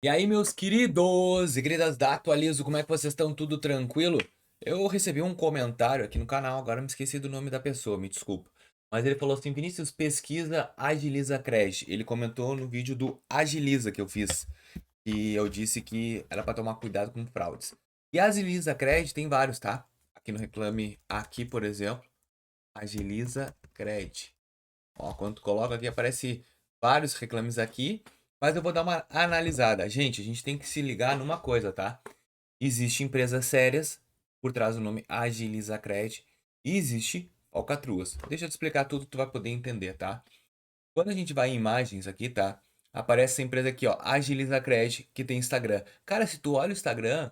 E aí, meus queridos e queridas da Atualizo, como é que vocês estão? Tudo tranquilo? Eu recebi um comentário aqui no canal, agora me esqueci do nome da pessoa, me desculpa. Mas ele falou assim: Vinícius, pesquisa Agiliza Cred. Ele comentou no vídeo do Agiliza que eu fiz, e eu disse que era para tomar cuidado com fraudes. E a Agiliza Cred tem vários, tá? Aqui no Reclame Aqui, por exemplo, Agiliza Cred. Ó, quando tu coloca aqui, aparece vários reclames aqui, mas eu vou dar uma analisada. Gente, a gente tem que se ligar numa coisa, tá? Existem empresas sérias por trás do nome Agilizacred e existe falcatruas. Deixa eu te explicar tudo, tu vai poder entender, tá? Quando a gente vai em imagens aqui, tá? Aparece essa empresa aqui, ó, Agilizacred, que tem Instagram. Cara, se tu olha o Instagram,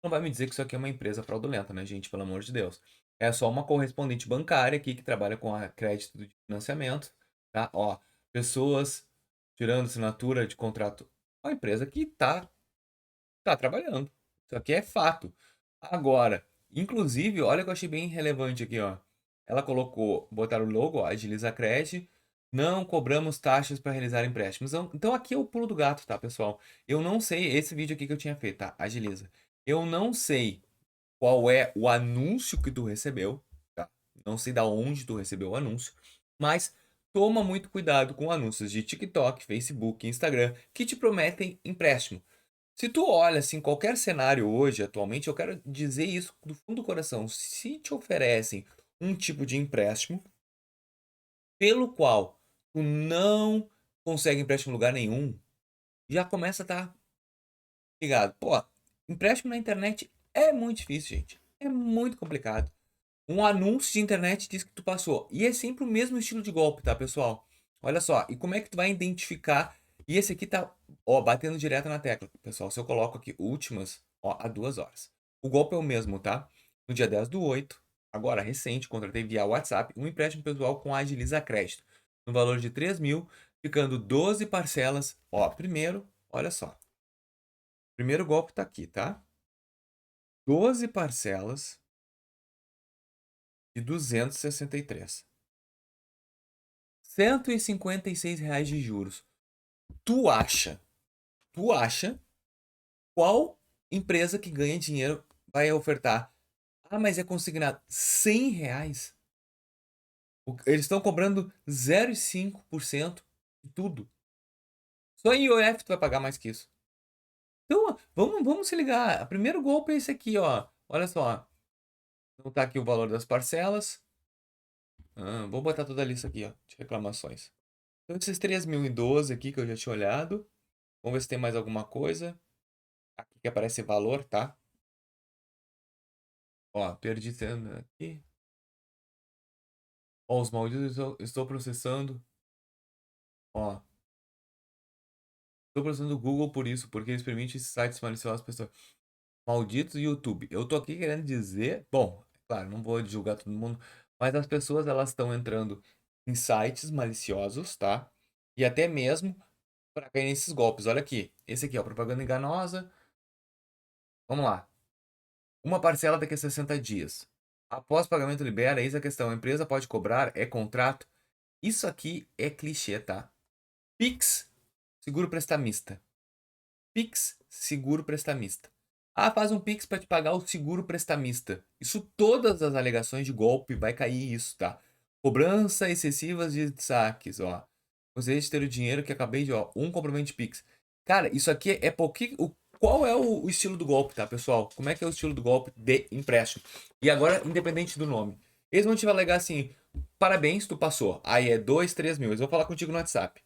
não vai me dizer que isso aqui é uma empresa fraudulenta, né, gente? Pelo amor de Deus. É só uma correspondente bancária aqui que trabalha com a crédito de financiamento, tá? Ó, pessoas tirando assinatura de contrato. Uma empresa que tá trabalhando. Isso aqui é fato. Agora, inclusive, olha o que eu achei bem relevante aqui, ó. Ela colocou, botaram o logo, ó, Agiliza Cred. Não cobramos taxas para realizar empréstimos. Então aqui é o pulo do gato, tá, pessoal? Eu não sei, esse vídeo aqui que eu tinha feito, tá? Agiliza. Eu não sei qual é o anúncio que tu recebeu, tá? Não sei da onde tu recebeu o anúncio, mas toma muito cuidado com anúncios de TikTok, Facebook, Instagram que te prometem empréstimo. Se tu olha assim qualquer cenário hoje, atualmente, eu quero dizer isso do fundo do coração. Se te oferecem um tipo de empréstimo pelo qual tu não consegue empréstimo em lugar nenhum, já começa a estar ligado. Pô, empréstimo na internet é muito difícil, gente. É muito complicado. Um anúncio de internet diz que tu passou. E é sempre o mesmo estilo de golpe, tá, pessoal? Olha só, e como é que tu vai identificar? E esse aqui tá, ó, batendo direto na tecla. Pessoal, se eu coloco aqui últimas, ó, há 2 horas. O golpe é o mesmo, tá? No dia 10/8, agora recente, contratei via WhatsApp um empréstimo pessoal com a Agiliza Crédito, no valor de 3 mil, ficando 12 parcelas. Ó, primeiro, olha só. Primeiro golpe tá aqui, tá? 12 parcelas de 263. R$ 156 de juros. Tu acha, tu acha qual empresa que ganha dinheiro vai ofertar? Ah, mas é consignado R$ 100. Eles estão cobrando 0,5% de tudo. Só em IOF tu vai pagar mais que isso. Então, vamos se ligar. O primeiro golpe é esse aqui, ó. Olha só. Então tá aqui o valor das parcelas. Vou botar toda a lista aqui, ó, de reclamações. Então, esses 3.012 aqui que eu já tinha olhado. Vamos ver se tem mais alguma coisa. Aqui que aparece valor, tá? Ó, perdi sendo aqui. Ó, os malditos estou processando. Ó, estou processando o Google por isso, porque eles permitem sites maliciosos pessoas. Malditos YouTube. Eu tô aqui querendo dizer, bom, é claro, não vou julgar todo mundo, mas as pessoas elas estão entrando em sites maliciosos, tá? E até mesmo para cair nesses golpes. Olha aqui, esse aqui, ó, propaganda enganosa. Vamos lá. Uma parcela daqui a 60 dias. Após pagamento libera, eis a questão. A empresa pode cobrar? É contrato? Isso aqui é clichê, tá? Pix, seguro prestamista. Pix, seguro prestamista. Ah, faz um Pix para te pagar o seguro prestamista. Isso, todas as alegações de golpe vai cair isso, tá? Cobrança excessivas de saques, ó. Gostaria de ter o dinheiro que acabei de, ó, um comprovante de Pix. Cara, isso aqui é pouquinho. Qual é o estilo do golpe, tá, pessoal? Como é que é o estilo do golpe de empréstimo? E agora, independente do nome. Eles vão te alegar assim: parabéns, tu passou. Aí é 2, 3 mil. Eles vão falar contigo no WhatsApp.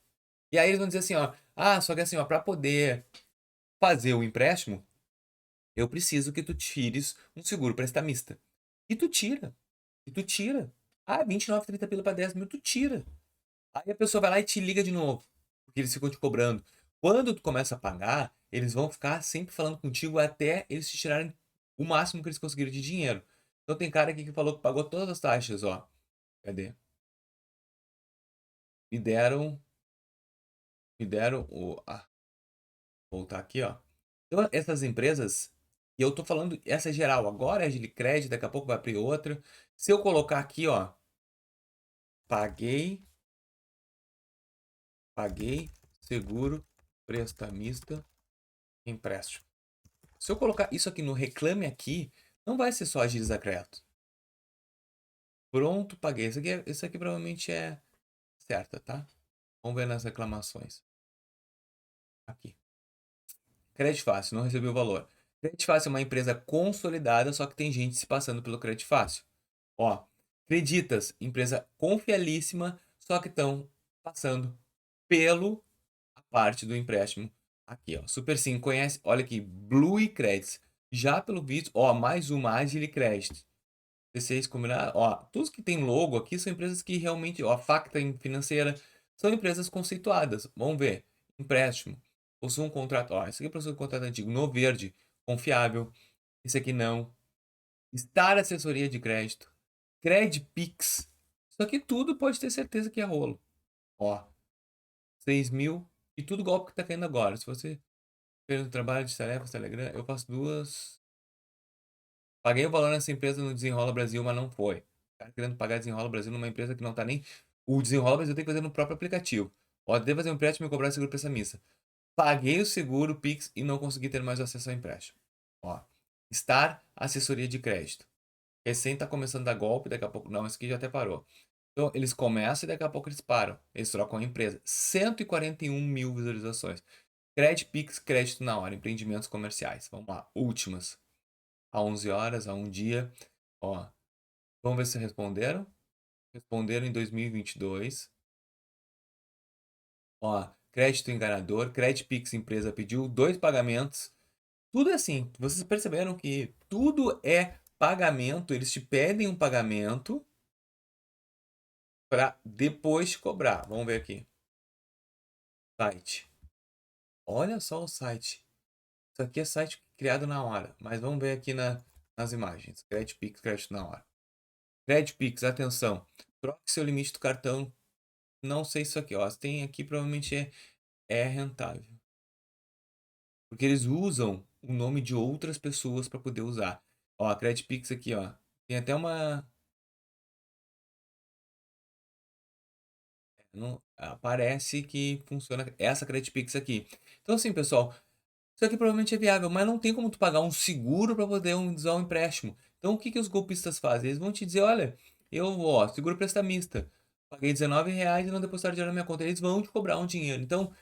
E aí eles vão dizer assim, ó. Ah, só que assim, ó, pra poder fazer o empréstimo, eu preciso que tu tires um seguro prestamista. E tu tira. E tu tira. Ah, 29, 30 pila pra 10 mil, tu tira. Aí a pessoa vai lá e te liga de novo. Porque eles ficam te cobrando. Quando tu começa a pagar, eles vão ficar sempre falando contigo até eles te tirarem o máximo que eles conseguiram de dinheiro. Então tem cara aqui que falou que pagou todas as taxas, ó. Cadê? Me deram. Me deram o. Voltar aqui, ó. Então, essas empresas, e eu tô falando essa é geral, agora é a Aglicred, daqui a pouco vai abrir outra. Se eu colocar aqui, ó, paguei, paguei seguro prestamista, empréstimo. Se eu colocar isso aqui no reclame aqui, não vai ser só Agiliza Crédito. Pronto, paguei. Isso aqui provavelmente é certa, tá? Vamos ver nas reclamações. Aqui. Crédito Fácil, não recebeu o valor. Crédito Fácil é uma empresa consolidada, só que tem gente se passando pelo Crédito Fácil. Ó, Creditas, empresa confialíssima, só que estão passando pelo a parte do empréstimo. Aqui, ó. Super Sim, conhece? Olha aqui, Blue e Credits. Já pelo visto, ó, mais uma Agile Credit. C6 combinado, ó, todos que tem logo aqui são empresas que realmente, ó, a Facta Financeira, são empresas conceituadas. Vamos ver. Empréstimo. Possui um contrato, ó, esse aqui possui um contrato antigo no verde, confiável. Esse aqui não. Star Assessoria de Crédito. Credpix. Isso aqui tudo pode ter certeza que é rolo. Ó, 6 mil e tudo golpe que tá caindo agora. Se você fez um trabalho de tarefas, Telegram, eu faço duas. Paguei o valor nessa empresa no Desenrola Brasil, mas não foi. O cara querendo pagar Desenrola Brasil numa empresa que não tá nem. O Desenrola Brasil tem que fazer no próprio aplicativo. Pode devo fazer um empréstimo e cobrar seguro prestamista. Paguei o seguro, Pix e não consegui ter mais acesso ao empréstimo. Ó, Star Assessoria de Crédito. Recém tá começando a dar golpe, daqui a pouco. Não, esse aqui já até parou. Então, eles começam e daqui a pouco eles param. Eles trocam a empresa. 141 mil visualizações. Crédito Pix, crédito na hora. Empreendimentos comerciais. Vamos lá. Últimas. A 11 horas, a um dia. Ó, vamos ver se responderam. Responderam em 2022. Ó, crédito enganador. Crédito Pix empresa pediu 2 pagamentos. Tudo é assim. Vocês perceberam que tudo é pagamento. Eles te pedem um pagamento para depois te cobrar. Vamos ver aqui. Site. Olha só o site. Isso aqui é site criado na hora. Mas vamos ver aqui nas imagens. Crédito Pix, crédito na hora. Crédito Pix, atenção. Troque seu limite do cartão. Não sei se isso aqui, ó. Tem aqui, provavelmente é rentável. Porque eles usam o nome de outras pessoas para poder usar. Ó, a Crédito Pix aqui, ó. Tem até uma. Não, parece que funciona essa Crédito Pix aqui. Então, assim, pessoal. Isso aqui provavelmente é viável, mas não tem como tu pagar um seguro para poder usar um empréstimo. Então o que que os golpistas fazem? Eles vão te dizer, olha, ó, seguro prestamista, paguei R$19 e não depositaram dinheiro na minha conta. Eles vão te cobrar um dinheiro. Então,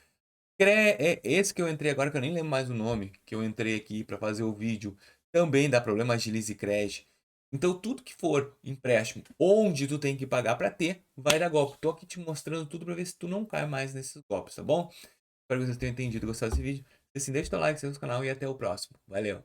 é esse que eu entrei agora, que eu nem lembro mais o nome, que eu entrei aqui para fazer o vídeo, também dá problema Agilize Cred. Então tudo que for empréstimo, onde tu tem que pagar para ter, vai dar golpe. Tô aqui te mostrando tudo para ver se tu não cai mais nesses golpes, tá bom? Espero que vocês tenham entendido e gostado desse vídeo. Se assim, deixa o teu like, se inscreve no canal e até o próximo. Valeu!